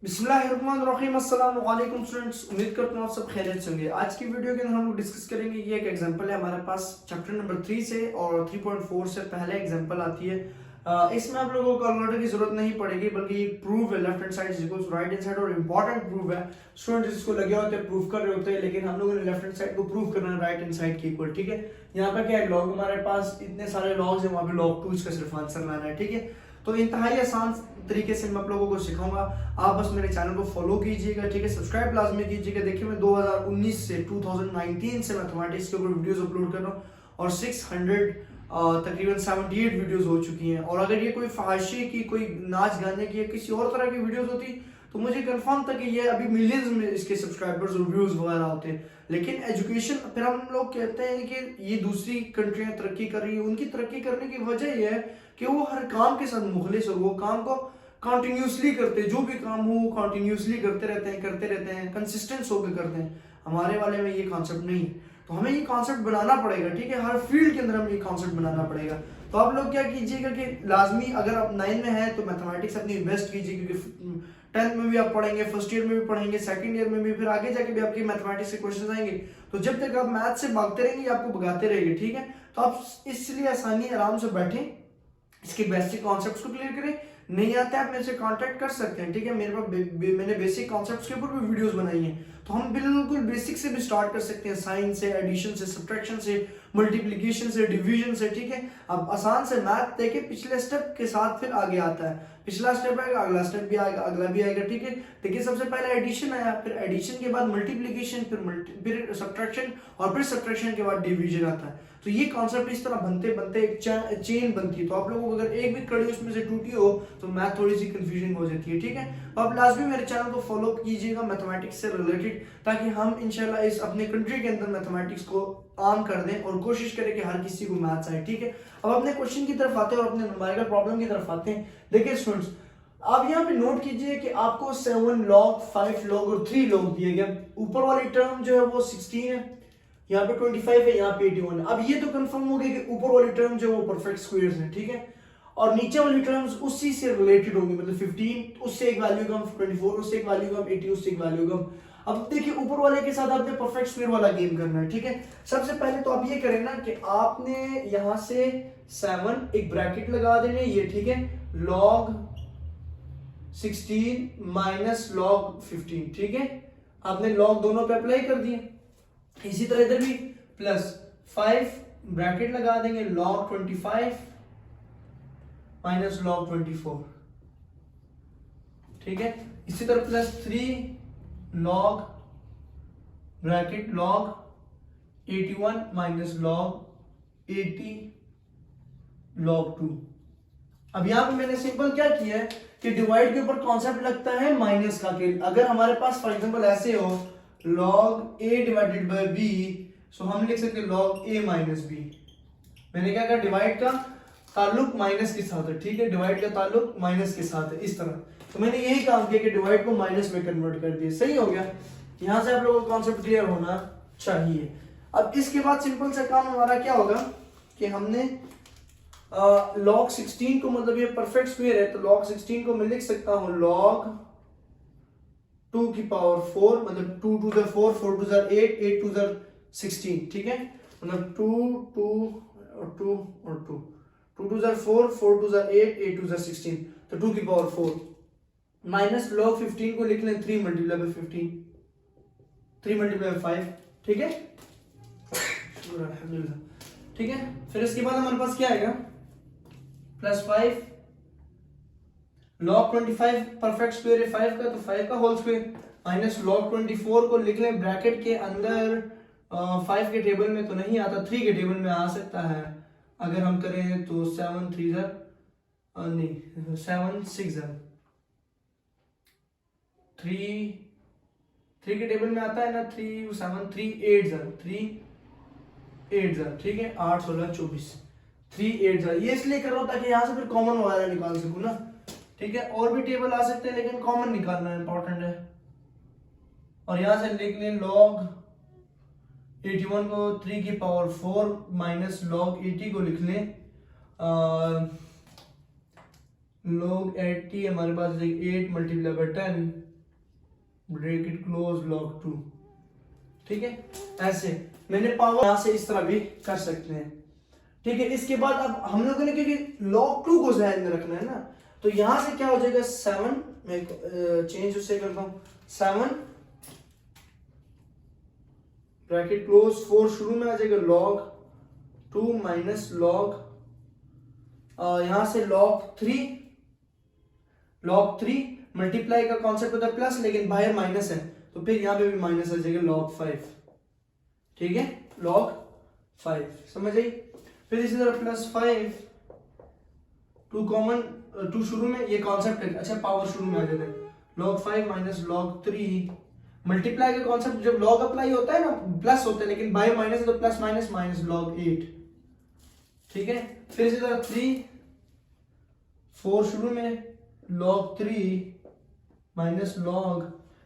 बिस्मिल्लाहिर्रहमानिर्रहीम। अस्सलाम वालेकुम स्टूडेंट्स, उम्मीद करता हूँ आप सब खैरियत से होंगे। आज की वीडियो के अंदर हम लोग डिस्कस करेंगे, ये एक एग्जांपल है हमारे पास चैप्टर नंबर 3 से और 3.4 से पहले एग्जांपल आती है। इसमें आप लोगों को कैलकुलेटर की जरूरत नहीं पड़ेगी, बल्कि एक प्रूफ है left hand side equals right hand side, और इंपॉर्टेंट प्रूफ है। स्टूडेंट्स इसको लगे होते हैं प्रूफ कर रहे होते हैं, लेकिन हम लोगों ने लेफ्ट हैंड साइड को प्रूव करना है राइट हैंड साइड के इक्वल। ठीक है, यहाँ पे क्या है, लॉग हमारे पास इतने सारे लॉग्स हैं, वहाँ पे log 2 इसका सिर्फ आंसर लाना है। ठीक है, तो इंतहाई आसान तरीके से मैं आप लोगों को सिखाऊंगा, आप बस मेरे चैनल को फॉलो कीजिएगा। ठीक है, सब्सक्राइब लाजमी कीजिएगा। देखिए मैं 2019 से 2019 से मैथमेटिक्स के ऊपर वीडियोस अपलोड कर रहा हूँ और 600 तकरीबन 78 वीडियोस हो चुकी हैं। और अगर ये कोई फहाशी की, कोई नाच गाने की या किसी और तरह की वीडियोस होती तो मुझे कंफर्म था कि ये अभी मिलियंस में इसके सब्सक्राइबर्स और व्यूज वगैरह होते हैं। लेकिन एजुकेशन, फिर हम लोग कहते हैं कि ये दूसरी कंट्रियां तरक्की कर रही है, उनकी तरक्की करने की वजह यह है कि वो हर काम के साथ मुखलिस हो, वो काम को कंटिन्यूसली करते हैं। जो भी काम हो वो कंटिन्यूसली करते रहते हैं, कंसिस्टेंस होकर करते हैं। हमारे वाले में ये कॉन्सेप्ट नहीं है, तो हमें ये कॉन्सेप्ट बनाना पड़ेगा। ठीक है, हर फील्ड के अंदर हमें ये कॉन्सेप्ट बनाना पड़ेगा। तो आप लोग क्या कीजिएगा कि लाजमी, अगर आप 9 में हैं तो मैथमेटिक्स अपनी बेस्ट कीजिए, क्योंकि 10th में भी आप पढ़ेंगे, फर्स्ट ईयर में भी पढ़ेंगे, सेकंड ईयर में भी, फिर आगे जाके भी आपके मैथमेटिक्स के क्वेश्चंस आएंगे। तो जब तक आप मैथ से भागते रहेंगे आपको भगाते रहेंगे। ठीक है, तो आप इसलिए आसानी आराम से बैठें, इसके बेसिक कॉन्सेप्ट्स को क्लियर करें। नहीं आता है आप मेरे से कांटेक्ट कर सकते हैं। ठीक है, मेरे पास मैंने बेसिक कॉन्सेप्ट्स के ऊपर भी वीडियोस बनाई हैं, तो हम बिल्कुल बेसिक से भी स्टार्ट कर सकते हैं, साइन से, एडिशन से, सब्ट्रैक्शन से, मल्टीप्लिकेशन से, डिवीजन से। ठीक है, अब आसान से मैथ देखे पिछले स्टेप के साथ फिर आगे आता है, पिछला स्टेप आएगा, अगला स्टेप भी आएगा, अगला भी आएगा। ठीक है, देखिए सबसे पहले एडिशन आया, फिर एडिशन के बाद मल्टीप्लिकेशन, फिर सब्ट्रैक्शन, और फिर सब्ट्रैक्शन के बाद डिवीजन आता है। तो ये कॉन्सेप्ट इस तरह बनते बनते एक चेन बनती है। तो आप लोगों को अगर एक भी कड़ी उसमें से टूटी हो तो मैथ थोड़ी सी कंफ्यूजन हो जाती है। ठीक है, तो आप लाजमी मेरे चैनल को फॉलो कीजिएगा मैथमेटिक्स से रिलेटेड, ताकि हम इंशाल्लाह इस अपने कंट्री के अंदर मैथमेटिक्स को आम कर दें और कोशिश करें कि हर किसी को मैथ्स आए। ठीक है, अब अपने क्वेश्चन की तरफ आते हैं और अपने न्यूमेरिकल प्रॉब्लम की तरफ आते हैं। देखिए स्टूडेंट्स, आप यहाँ पे नोट कीजिए कि आपको 7 log, 5 log और 3 log दिए गए। ऊपर वाली टर्म जो है वो 16 है, यहाँ पे 25 है, यहाँ पे 81 है। अब ये तो कंफर्म हो गया कि ऊपर वाली टर्म जो है वो परफेक्ट स्क्वायर्स है। ठीक है, और नीचे वाली टर्म्स उसी से रिलेटेड होंगी, मतलब 15 उससे एक वैल्यू कम, 24 उससे एक वैल्यू कम, 80 उससे एक वैल्यू कम। अब देखिए ऊपर वाले के साथ आपने परफेक्ट स्क्वायर वाला गेम करना है। ठीक है, सबसे पहले तो आप ये करें ना कि आपने यहां से 7 एक ब्रैकेट लगा देने ये। ठीक है, log 16 माइनस log 15। ठीक है, आपने log दोनों पे अप्लाई कर दिए। इसी तरह इधर भी प्लस 5 ब्रैकेट लगा देंगे, log 25 माइनस log 24। ठीक है, इसी तरह plus 3 log bracket log 81 minus log 80 log 2। अब यहां पे मैंने सिंपल क्या किया है कि डिवाइड के ऊपर कॉन्सेप्ट लगता है माइनस का। के अगर हमारे पास फॉर एग्जांपल ऐसे हो log a divided by b, सो हम लिख सकते हैं log a माइनस b। मैंने क्या कहा, डिवाइड का ताल्लुक माइनस के साथ है। ठीक है, डिवाइड का ताल्लुक माइनस के साथ है, इस तरह। तो मैंने यही काम किया कि डिवाइड को माइनस में कन्वर्ट कर दिया। सही हो गया, यहां से आप लोगों को कॉन्सेप्ट क्लियर होना चाहिए। अब इसके बाद सिंपल सा काम हमारा क्या होगा कि हमने log 16 को, मतलब ये परफेक्ट स्क्वायर है, तो log 16 को मैं लिख सकता हूं log 2 की पावर 4, मतलब 2 to the 4, 4 to the 8, 8 to the 16। ठीक है, मतलब 2 2 और 2 और 2, 2 to the 4, 4 to the 8, 8 to the 16, तो 2 की पावर 4 माइनस log 15 को लिख लें 3 मल्टीप्लाई बाय 15, 3 मल्टीप्लाई बाय 5। ठीक है, अल्हम्दुलिल्लाह। ठीक है, फिर इसके बाद हमारे पास क्या आएगा, प्लस 5 log 25 परफेक्ट स्क्वायर है 5 का, तो 5 का होल स्क्वायर, माइनस log 24 को लिख लें ब्रैकेट के अंदर। 5 के टेबल में तो नहीं आता, 3 के टेबल में आ सकता है अगर हम करें तो 7 3 नहीं 7 6 3 के टेबल में आता है ना, 3 7 3 8 ठीक है, 8 16 24 3 8 ये इसलिए कर रहा हूं ताकि यहां से फिर कॉमन वगैरह निकाल सकूं ना। ठीक है, और भी टेबल आ सकते हैं लेकिन कॉमन निकालना इंपॉर्टेंट है। और यहां से लिख लें log 81 को 3 की पावर 4 माइनस log 80 को लिख लें log 80 हमारे पास 8 multiply by 10 break it close log 2। ठीक है, ऐसे मैंने पावर यहां से इस तरह भी कर सकते हैं। ठीक है, इसके बाद अब हम लोगों ने क्योंकि log 2 को ध्यान में रखना है ना, तो यहां से क्या हो जाएगा 7, मैं चेंज उससे करता हूं 7 ब्रैकेट क्लोज 4 शुरू में आ जाएगा log 2 माइनस log यहां से log 3 मल्टीप्लाई का कॉन्सेप्ट होता है प्लस, लेकिन बाहर माइनस है तो फिर यहां पे भी माइनस आ जाएगा log 5। ठीक है, log 5 समझ आई। फिर इसी तरह प्लस 5 2 कॉमन 2 शुरू में, ये कॉन्सेप्ट है, अच्छा पावर शुरू में आ जाता है log 5 माइनस log 3 मल्टीप्लाई का कॉन्सेप्ट जब log अप्लाई होता है ना प्लस होता है, लेकिन बाय माइनस है तो प्लस माइनस माइनस log 8। ठीक है, फिर इसी तरह 4 शुरू में log 3 माइनस log,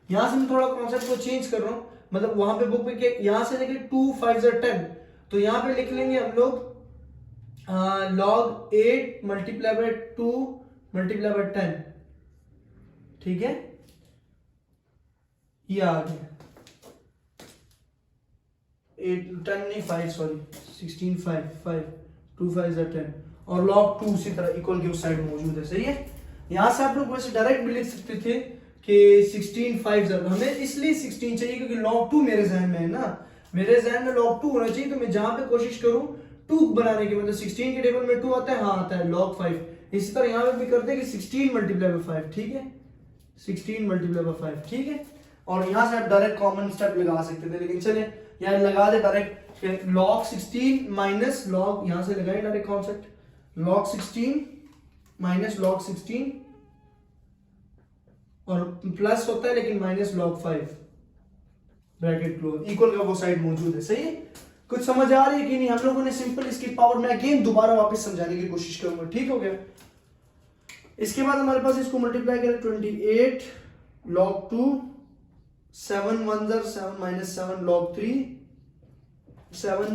यहां से मैं थोड़ा कॉन्सेप्ट को चेंज कर रहा हूं, मतलब वहां पे बुक पे यहां से लेके 2 5 10, तो यहां पे लिख लेंगे हम लोग log 8 multiply bye 2 multiply by 10। ठीक है, ये आ गया 8 10 नहीं 5 सॉरी 16 5 5 2 5 10 और log 2 उसी तरह इक्वल के उस साइड मौजूद है। सही है, यहां से आप लोग वैसे डायरेक्ट भी लिख सकते थे कि 16 5 हमें इसलिए 16 चाहिए क्योंकि log 2 मेरे जहन में है ना, मेरे जहन में log 2 होना चाहिए, तो मैं जहां पे कोशिश करूं 2 बनाने की, मतलब 16 के टेबल में 2 आता है, हाँ आता है log 5। इसी तरह यहां पे भी करते हैं कि 16 मल्टीप्लाई बाय 5। ठीक है, 16 मल्टीप्लाई बाय 5। ठीक है, और यहां से आप डायरेक्ट कॉमन स्टेप लगा सकते थे, लेकिन चलिए यहां लगा दे डायरेक्ट log 16 माइनस log, यहां से लगाए direct concept log 16 minus log 16 और प्लस होता है लेकिन minus log 5 bracket close equal का वो साइड मौजूद है। सही है, कुछ समझ आ रही है कि नहीं? हम लोगों ने सिंपल इसकी पावर मैं अगेन दोबारा वापस समझाने की कोशिश करूंगा। ठीक हो गया, इसके बाद हमारे पास इसको मल्टीप्लाई करें 28 log 2 7 1 7 minus 7 log 3 7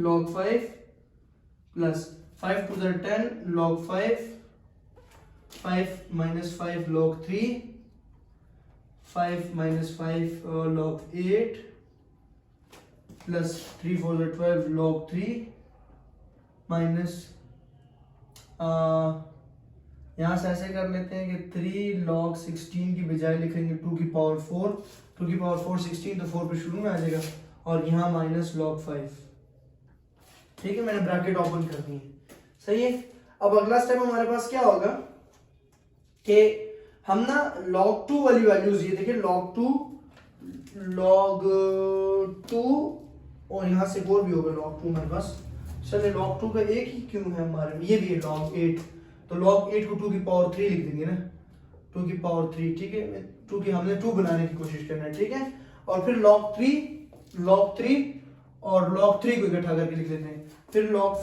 log 5 plus 5 2 10 log 5 5 minus 5 log 3 5 minus 5 log 8 plus 3 4 12 log 3 minus यहाँ से ऐसे कर लेते हैं कि 3 log 16 की बजाय लिखेंगे 2 की पावर 4 2 की पावर 4 16 तो 4 पे शुरू में आ जाएगा और यहाँ माइनस log 5। ठीक है, मैंने ब्रैकेट ओपन कर दी है। सही है, अब अगला स्टेप हमारे पास क्या होगा कि हम ना log 2 वाली वैल्यूज, ये देखिए log 2 और यहां से और भी होगा log 2 हमारे पास। चलिए log 2 का एक ही क्यों है हमारे में, ये भी है log 8, तो log 8 को 2 की पावर 3 लिख देंगे ना, 2 की पावर 3। ठीक है, 2 की हमने 2 बनाने की कोशिश करना है। ठीक है, और फिर log 3 और log 3 को इकट्ठा करके लिख देते हैं, फिर log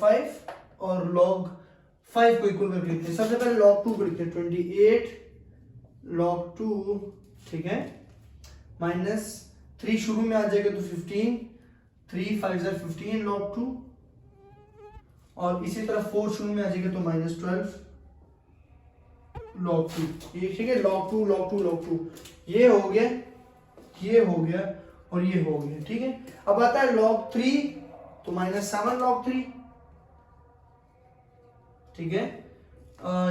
5 और log 5 को इक्वल करके लिखते हैं। सबसे पहले log 2 को लिखते हैं 28 log 2। ठीक है, माइनस 3 शुरू में आ जाएगा तो 15 3 5 15 log 2 और इसी तरह 4 शुरू में आ जाएगा तो माइनस 12 log 2। ये ठीक है, log 2 ये हो गया, ये हो गया और ये हो गया। ठीक है, अब आता है log 3 तो माइनस 7 log 3। ठीक है,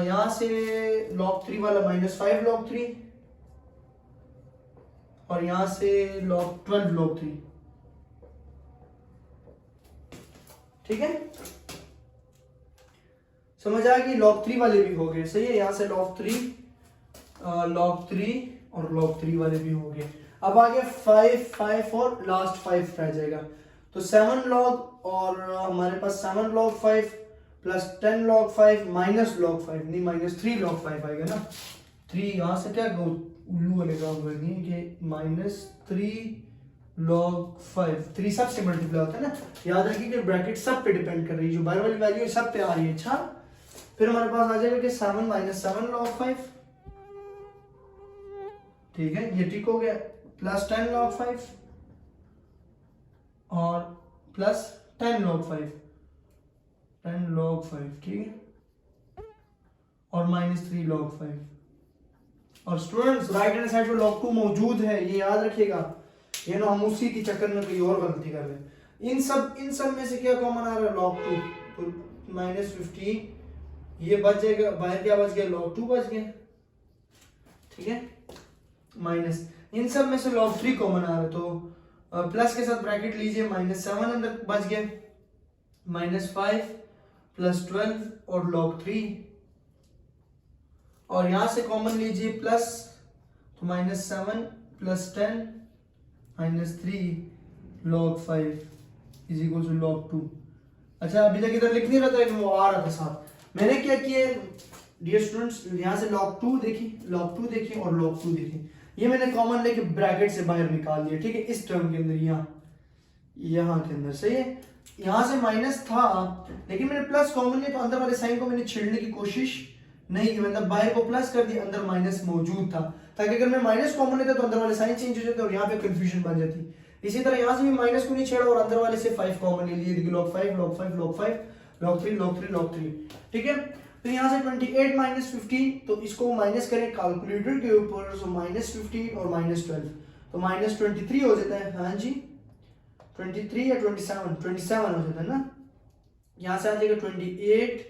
यहां से log 3 वाला माइनस 5 log 3 और यहां से log 12 log 3। ठीक है, समझ आ गई, log 3 वाले भी हो गए। सही है, यहां से log 3 और log 3 वाले भी हो गए। अब आगे 5 और लास्ट 5 रह जाएगा, तो 7 log और हमारे पास 7 log 5 plus 10 log 5 minus log 5 नहीं माइनस 3 log 5 आएगा ना। 3 यहां से क्या उल्लू वाले काम करनी है कि माइनस 3 log 5, 3 सब से मल्टीप्लाई होता है ना, याद रखिए कि ब्रैकेट सब पे डिपेंड कर रही है, जो बाहर वाली वैल्यू है सब पे आ रही है। अच्छा, फिर हमारे पास आ जाएगा कि 7 माइनस 7 log 5। ठीक है, ये ठीक हो गया, प्लस 10 log 5 और प्लस 10 log 5 ठीक है, और माइनस 3 log 5 और स्टूडेंट्स राइट हैंड साइड पे log 2 मौजूद है, ये याद रखिएगा, ये ना हम उसी के चक्कर में कोई और गलती कर रहे। इन सब में से क्या कॉमन आ रहा है, log 2, तो -15 ये बच जाएगा, बाहर क्या बच गया, log 2 बच गया, ठीक है, माइनस इन सब में से log 3 कॉमन आ रहा है, तो प्लस के साथ ब्रैकेट लीजिए, -7 अंदर बच गया, -5 + 12 और log 3, और यहां से कॉमन लीजिए प्लस, तो -7 + 10 -3 log 5 = log 2। अच्छा अभी तक इधर लिख नहीं रहा था कि वो आ रहा था साथ, मैंने क्या किया डियर स्टूडेंट्स, यहां से log 2 देखिए और log 2 देखिए, ये मैंने कॉमन लेके ब्रैकेट से बाहर निकाल दिया, ठीक है, इस टर्म के अंदर, यहाँ के अंदर, सही है। यहाँ से माइनस था लेकिन मैंने प्लस कॉमन लिया, तो अंदर वाले साइन को मैंने छेड़ने की कोशिश नहीं की, मतलब बाहर को प्लस कर दिया, अंदर माइनस मौजूद था, ताकि अगर मैं माइनस कॉमन लेता तो अंदर वाले साइन चेंज हो जाते और यहाँ पे कंफ्यूजन बन जाती। इसी तरह यहाँ से भी माइनस को नहीं छेड़ा और अंदर वाले से 5 कॉमन ले लिए, देखिए log 5 log 5 log 5 log 3 log 3 log 3, ठीक है। तो यहाँ से 28 - 15, तो इसको माइनस करें कैलकुलेटर के ऊपर, सो -15 और -12, तो -23 हो जाता है, हाँ जी 23 या 27 हो जाता है ना, यहाँ से आ जाएगा 28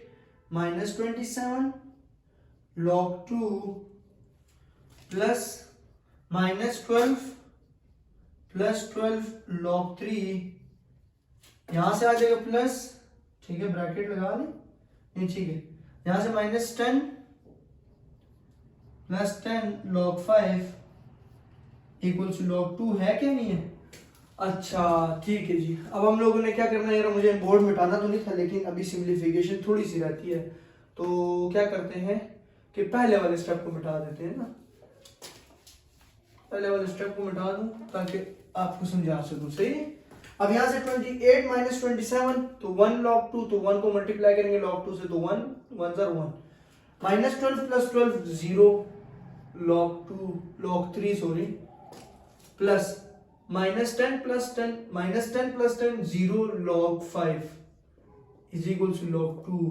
- 27 log 2 प्लस -12 log 3, यहां से आ जाएगा प्लस, ठीक है, ब्रैकेट लगा लें, नहीं ठीक है, यहां से -10 + 10 log 5 = log 2 है क्या, नहीं है, अच्छा ठीक है जी। अब हम लोगों ने क्या करना है यार, मुझे बोर्ड मिटाना तो नहीं था, लेकिन अभी सिंप्लीफिकेशन थोड़ी सी रहती है, तो क्या करते हैं कि पहले वाले स्टेप को मिटा देते हैं ना, पहले वाले स्टेप को मिटा दूं ताकि आपको समझा सकूं, सही है। अब यहाँ से 28 - 27, तो 1 log 2, तो 1 को मल्टीप्लाई करेंगे log 2 से, तो 1 1 * 1, -12 + 12 0 log 2 log 3 sorry, plus -10 + 10 0 log 5 = log 2,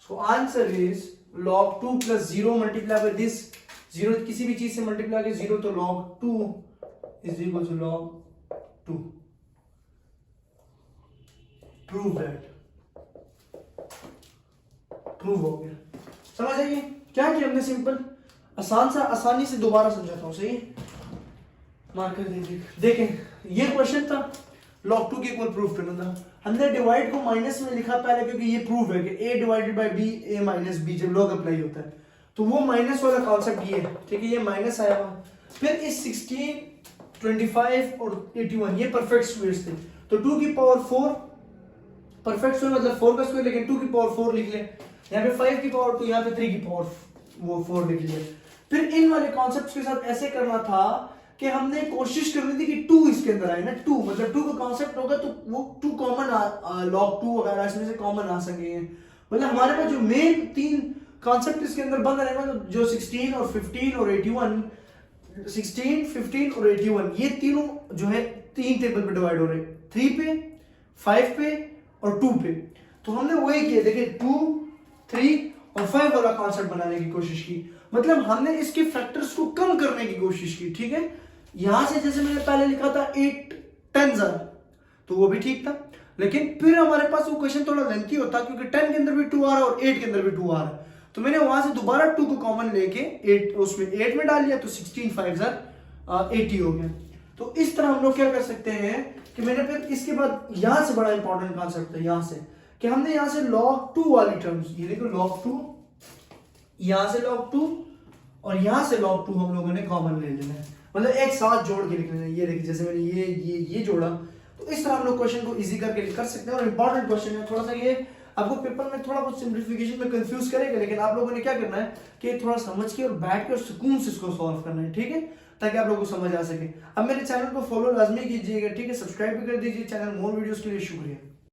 so answer is log 2 + 0 multiplied by this, 0 किसी भी चीज से मल्टीप्लाई करें 0, तो log 2 = log 2, prove that, prove हो गया, समझ आइए क्या किया हमने, सिंपल आसानी से दोबारा समझाता हूं, सही है, मार्कर दे देखें, ये क्वेश्चन था log 2 के इक्वल प्रूफ करना था, हमने डिवाइड को माइनस में लिखा पहले, क्योंकि ये प्रूफ है कि a / b a - b जब log अप्लाई होता है, तो वो माइनस वाला कॉन्सेप्ट ये है, ठीक है, ये माइनस आया हुआ, फिर इस 16 25 और 81 ये परफेक्ट स्क्वायर्स थे, तो 2 की पावर 4 परफेक्ट स्क्वायर मतलब 4 का स्क्वायर, लेकिन 2 की पावर 4 लिख ले, यहाँ पे 5 की पावर 2, यहाँ पे 3 की पावर वो 4 लिख लिया। फिर इन वाले कॉन्सेप्ट्स के साथ ऐसे करना था कि हमने कोशिश करनी थी कि 2 इसके अंदर आए ना, 2 मतलब 2 का कॉन्सेप्ट होगा तो वो 2 कॉमन log 2 वगैरह इसमें से कॉमन आ सके, मतलब हमारे पास जो मेन 3 कॉन्सेप्ट इसके अंदर बन रहे हैं, जो 16 और 15 और 81, 16 15 और 81 ये तीनों जो है 3 टेबल पे डिवाइड हो रहे हैं, 3 पे 5 पे और 2 पे, तो हमने वही किया, देखिए 2 3 और 5 वाला कॉन्सेप्ट बनाने की कोशिश की, मतलब हमने इसके फैक्टर्स को कम करने की कोशिश की, ठीक है। यहां से जैसे मैंने पहले लिखा था 8 10 तो वो भी ठीक था, लेकिन फिर हमारे पास वो क्वेश्चन थोड़ा लेंथी होता क्योंकि 10 के अंदर भी 2 आ रहा है और 8 के अंदर भी 2 आ रहा है, तो मैंने वहां से दोबारा 2 को कॉमन लेके 8 उसमें 8 में डाल लिया, तो 16 5 80 हो गया। तो इस तरह हम लोग क्या कर सकते हैं कि मैंने फिर इसके बाद यहां से बड़ा इंपॉर्टेंट कॉन्सेप्ट है, यहां से कि हमने यहां से log 2 वाली टर्म्स, ये देखो log 2, यहां से log 2 और यहां से log 2 हम लोगों ने कॉमन ले लेना है, मतलब एक साथ जोड़ के लिख लेना है। ये देखिए जैसे मैंने ये जोड़ा, तो इस तरह हम लोग क्वेश्चन को इजी करके कर सकते हैं, और इंपॉर्टेंट क्वेश्चन है, थोड़ा सा ये आपको पेपर में थोड़ा बहुत सिंप्लीफिकेशन में कंफ्यूज करेगा, लेकिन आप लोगों ने क्या करना है कि थोड़ा समझ के और बैठ के और सुकून से इसको सॉल्व करना है, ठीक है, ताकि आप लोगों को समझ आ सके। अब मेरे चैनल को फॉलो लाजमी कीजिएगा, ठीक है, सब्सक्राइब भी कर दीजिए चैनल, मोर वीडियोस के लिए। शुक्रिया।